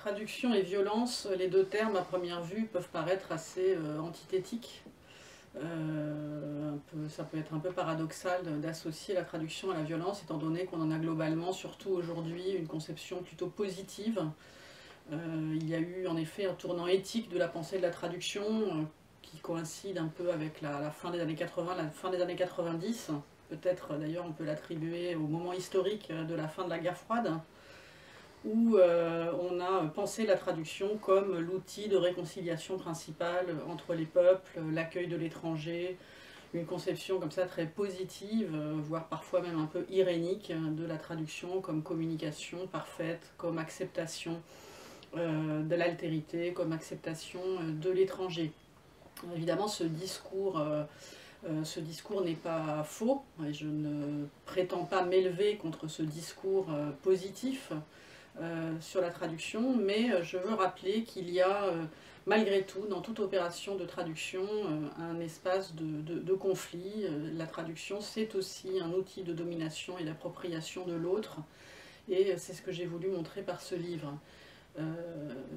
Traduction et violence, les deux termes à première vue peuvent paraître assez antithétiques. Ça peut être un peu paradoxal d'associer la traduction à la violence, étant donné qu'on en a globalement, surtout aujourd'hui, une conception plutôt positive. Il y a eu en effet un tournant éthique de la pensée de la traduction qui coïncide un peu avec la fin des années 80, la fin des années 90. Peut-être d'ailleurs on peut l'attribuer au moment historique de la fin de la guerre froide, où on a pensé la traduction comme l'outil de réconciliation principale entre les peuples, l'accueil de l'étranger, une conception comme ça très positive, voire parfois même un peu irénique de la traduction comme communication parfaite, comme acceptation de l'altérité, comme acceptation de l'étranger. Évidemment, ce discours n'est pas faux, et je ne prétends pas m'élever contre ce discours positif sur la traduction, mais je veux rappeler qu'il y a malgré tout, dans toute opération de traduction, un espace de conflit. La traduction, c'est aussi un outil de domination et d'appropriation de l'autre, et c'est ce que j'ai voulu montrer par ce livre.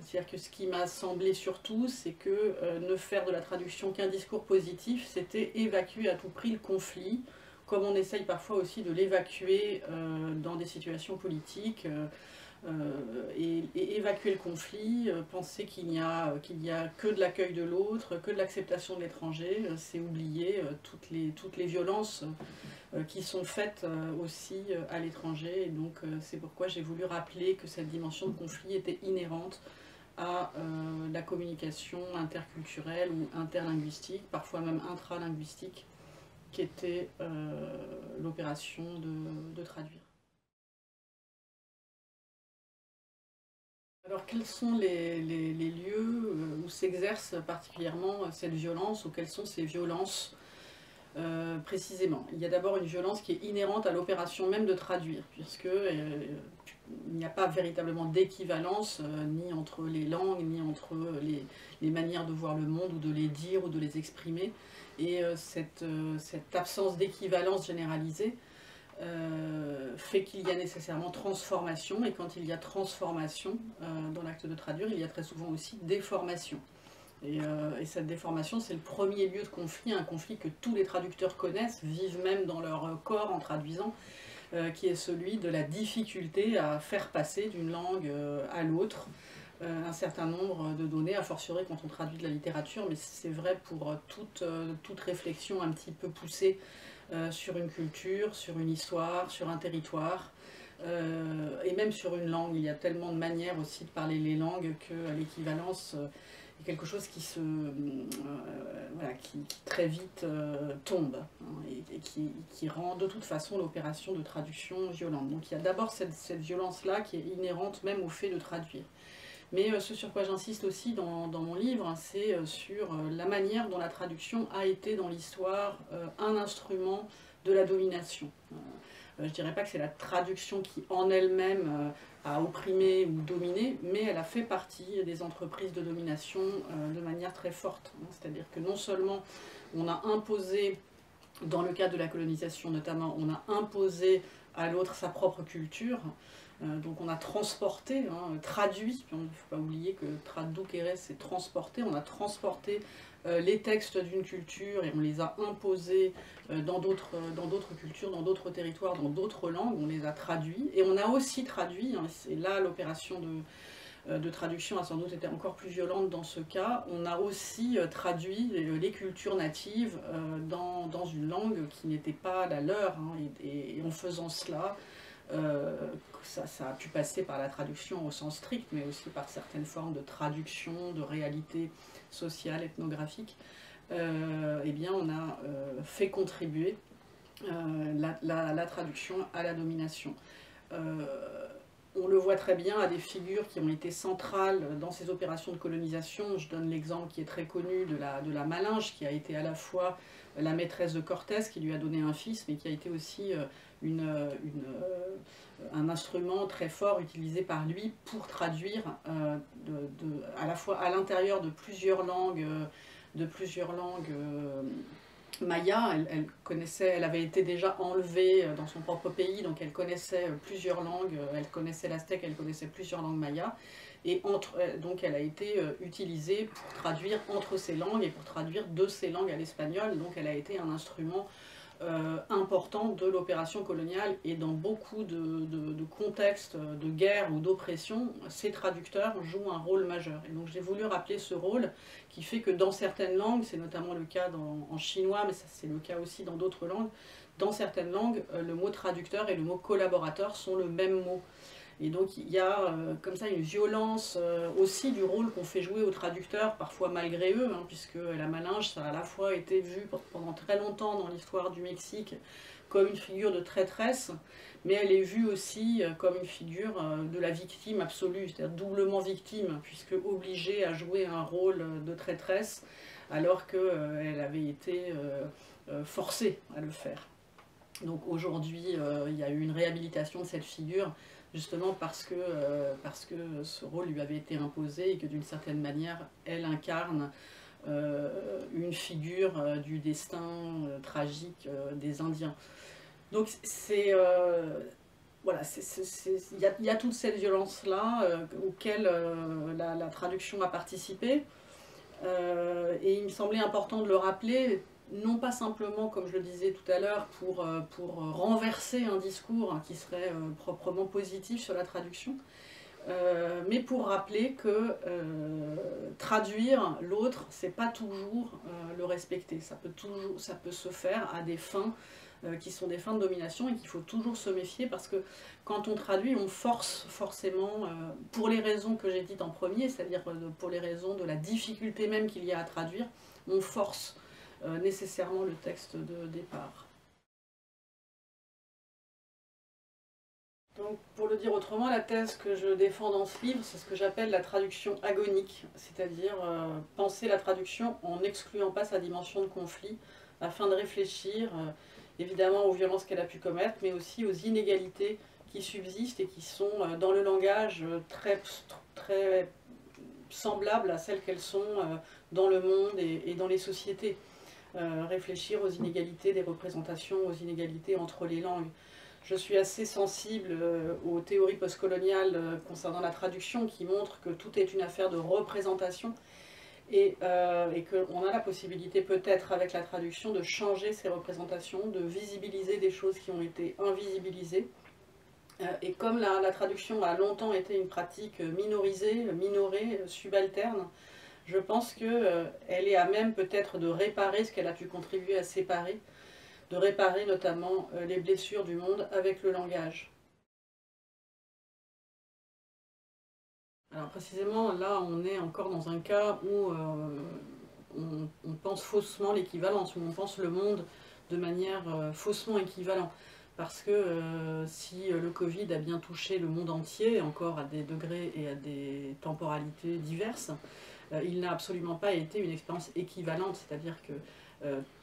C'est-à-dire que ce qui m'a semblé surtout, c'est que ne faire de la traduction qu'un discours positif, c'était évacuer à tout prix le conflit, comme on essaye parfois aussi de l'évacuer dans des situations politiques, et évacuer le conflit, penser qu'il n'y a que de l'accueil de l'autre, que de l'acceptation de l'étranger, c'est oublier toutes les violences qui sont faites aussi à l'étranger. Et donc c'est pourquoi j'ai voulu rappeler que cette dimension de conflit était inhérente à la communication interculturelle ou interlinguistique, parfois même intralinguistique, qui était l'opération de traduire. Alors quels sont les lieux où s'exerce particulièrement cette violence, ou quelles sont ces violences précisément? Il y a d'abord une violence qui est inhérente à l'opération même de traduire, puisque il n'y a pas véritablement d'équivalence ni entre les langues, ni entre les manières de voir le monde, ou de les dire, ou de les exprimer. Et cette absence d'équivalence généralisée fait qu'il y a nécessairement transformation, et quand il y a transformation dans l'acte de traduire, il y a très souvent aussi déformation. Et cette déformation, c'est le premier lieu de conflit, un conflit que tous les traducteurs connaissent, vivent même dans leur corps en traduisant, qui est celui de la difficulté à faire passer d'une langue à l'autre un certain nombre de données, a fortiori quand on traduit de la littérature, mais c'est vrai pour toute réflexion un petit peu poussée sur une culture, sur une histoire, sur un territoire, et même sur une langue. Il y a tellement de manières aussi de parler les langues que l'équivalence est quelque chose qui très vite tombe, hein, et qui rend de toute façon l'opération de traduction violente. Donc il y a d'abord cette violence-là qui est inhérente même au fait de traduire. Mais ce sur quoi j'insiste aussi dans mon livre, c'est sur la manière dont la traduction a été dans l'histoire un instrument de la domination. Je ne dirais pas que c'est la traduction qui en elle-même a opprimé ou dominé, mais elle a fait partie des entreprises de domination de manière très forte. C'est-à-dire que non seulement on a imposé, dans le cadre de la colonisation notamment, on a imposé à l'autre sa propre culture, donc on a transporté, traduit, il ne faut pas oublier que traducere c'est transporter, on a transporté les textes d'une culture et on les a imposés dans d'autres cultures, dans d'autres territoires, dans d'autres langues, on les a traduits, et on a aussi traduit, et là l'opération de traduction a sans doute été encore plus violente dans ce cas, on a aussi traduit les cultures natives dans une langue qui n'était pas la leur, et en faisant cela, ça a pu passer par la traduction au sens strict, mais aussi par certaines formes de traduction, de réalité sociale, ethnographique. Eh bien, on a fait contribuer la traduction à la domination. On le voit très bien à des figures qui ont été centrales dans ces opérations de colonisation. Je donne l'exemple qui est très connu de la Malinge, qui a été à la fois la maîtresse de Cortés, qui lui a donné un fils, mais qui a été aussi un instrument très fort utilisé par lui pour traduire à la fois à l'intérieur de plusieurs langues maya. Elle avait été déjà enlevée dans son propre pays, donc elle connaissait plusieurs langues, elle connaissait l'aztèque, elle connaissait plusieurs langues mayas, et donc elle a été utilisée pour traduire entre ces langues et pour traduire de ces langues à l'espagnol, donc elle a été un instrument important de l'opération coloniale, et dans beaucoup de contextes de guerre ou d'oppression, ces traducteurs jouent un rôle majeur. Et donc j'ai voulu rappeler ce rôle qui fait que dans certaines langues, c'est notamment le cas en chinois, mais c'est le cas aussi dans d'autres langues, dans certaines langues, le mot traducteur et le mot collaborateur sont le même mot. Et donc il y a comme ça une violence aussi du rôle qu'on fait jouer aux traducteurs, parfois malgré eux, hein, puisque la Malinge, ça a à la fois été vu pendant très longtemps dans l'histoire du Mexique comme une figure de traîtresse, mais elle est vue aussi comme une figure de la victime absolue, c'est-à-dire doublement victime, puisque obligée à jouer un rôle de traîtresse, alors qu'elle avait été forcée à le faire. Donc aujourd'hui, il y a eu une réhabilitation de cette figure, justement parce que ce rôle lui avait été imposé et que d'une certaine manière, elle incarne une figure du destin tragique des Indiens. Donc voilà, il y a toute cette violence-là auquel la traduction a participé. Et il me semblait important de le rappeler, non pas simplement, comme je le disais tout à l'heure, pour renverser un discours qui serait proprement positif sur la traduction, mais pour rappeler que traduire l'autre, c'est pas toujours le respecter. Ça peut se faire à des fins qui sont des fins de domination, et qu'il faut toujours se méfier, parce que quand on traduit, on force forcément, pour les raisons que j'ai dites en premier, c'est-à-dire pour les raisons de la difficulté même qu'il y a à traduire, on force nécessairement le texte de départ. Donc, pour le dire autrement, la thèse que je défends dans ce livre, c'est ce que j'appelle la traduction agonique, c'est-à-dire penser la traduction en n'excluant pas sa dimension de conflit, afin de réfléchir évidemment aux violences qu'elle a pu commettre, mais aussi aux inégalités qui subsistent et qui sont dans le langage très semblables à celles qu'elles sont dans le monde et dans les sociétés. Réfléchir aux inégalités des représentations, aux inégalités entre les langues. Je suis assez sensible aux théories postcoloniales concernant la traduction, qui montrent que tout est une affaire de représentation, et qu'on a la possibilité peut-être avec la traduction de changer ces représentations, de visibiliser des choses qui ont été invisibilisées. Et comme la traduction a longtemps été une pratique minorisée, minorée, subalterne, je pense qu'elle est à même peut-être de réparer ce qu'elle a pu contribuer à séparer, de réparer notamment les blessures du monde avec le langage. Alors précisément, là, on est encore dans un cas où on pense faussement l'équivalence, où on pense le monde de manière faussement équivalente. Parce que si le Covid a bien touché le monde entier, encore à des degrés et à des temporalités diverses, il n'a absolument pas été une expérience équivalente, c'est-à-dire que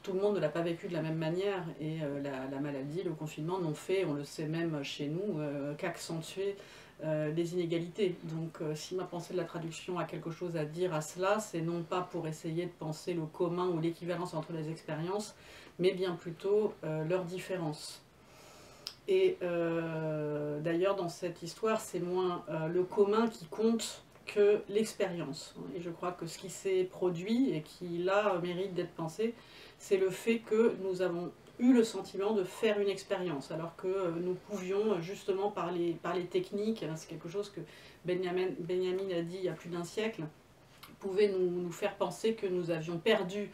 tout le monde ne l'a pas vécu de la même manière, et la maladie, le confinement n'ont fait, on le sait même chez nous, qu'accentuer les inégalités. Donc si ma pensée de la traduction a quelque chose à dire à cela, c'est non pas pour essayer de penser le commun ou l'équivalence entre les expériences, mais bien plutôt leur différence. Et d'ailleurs dans cette histoire, c'est moins le commun qui compte que l'expérience. Et je crois que ce qui s'est produit et qui là mérite d'être pensé, c'est le fait que nous avons eu le sentiment de faire une expérience, alors que nous pouvions justement par les techniques, c'est quelque chose que Benjamin a dit il y a plus d'un siècle, pouvait nous faire penser que nous avions perdu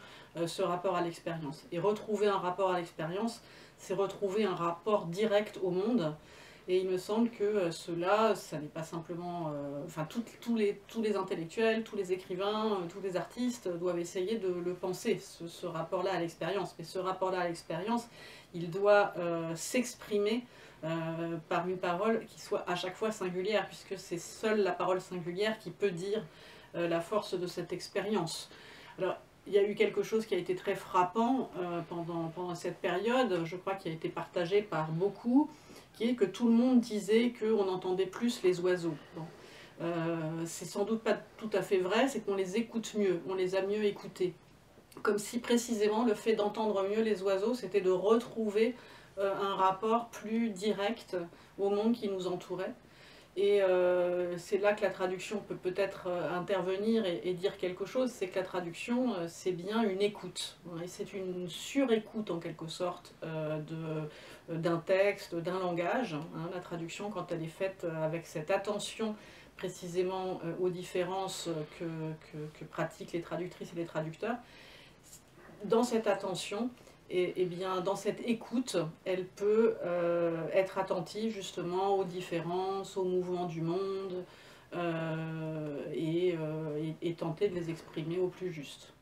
ce rapport à l'expérience. Et retrouver un rapport à l'expérience, c'est retrouver un rapport direct au monde. Et il me semble que cela, ça n'est pas simplement... enfin, tous les intellectuels, tous les écrivains, tous les artistes doivent essayer de le penser, ce rapport-là à l'expérience. Mais ce rapport-là à l'expérience, il doit s'exprimer par une parole qui soit à chaque fois singulière, puisque c'est seule la parole singulière qui peut dire la force de cette expérience. Alors, il y a eu quelque chose qui a été très frappant pendant cette période, je crois qu'il a été partagé par beaucoup, qui est que tout le monde disait qu'on entendait plus les oiseaux. Bon. C'est sans doute pas tout à fait vrai, c'est qu'on les écoute mieux, on les a mieux écoutés. Comme si précisément le fait d'entendre mieux les oiseaux, c'était de retrouver un rapport plus direct au monde qui nous entourait. Et c'est là que la traduction peut peut-être intervenir et dire quelque chose, c'est que la traduction, c'est bien une écoute. Et c'est une surécoute en quelque sorte d'un texte, d'un langage. La traduction, quand elle est faite avec cette attention précisément aux différences que pratiquent les traductrices et les traducteurs, dans cette attention, et bien dans cette écoute, elle peut être attentive justement aux différences, aux mouvements du monde, et tenter de les exprimer au plus juste.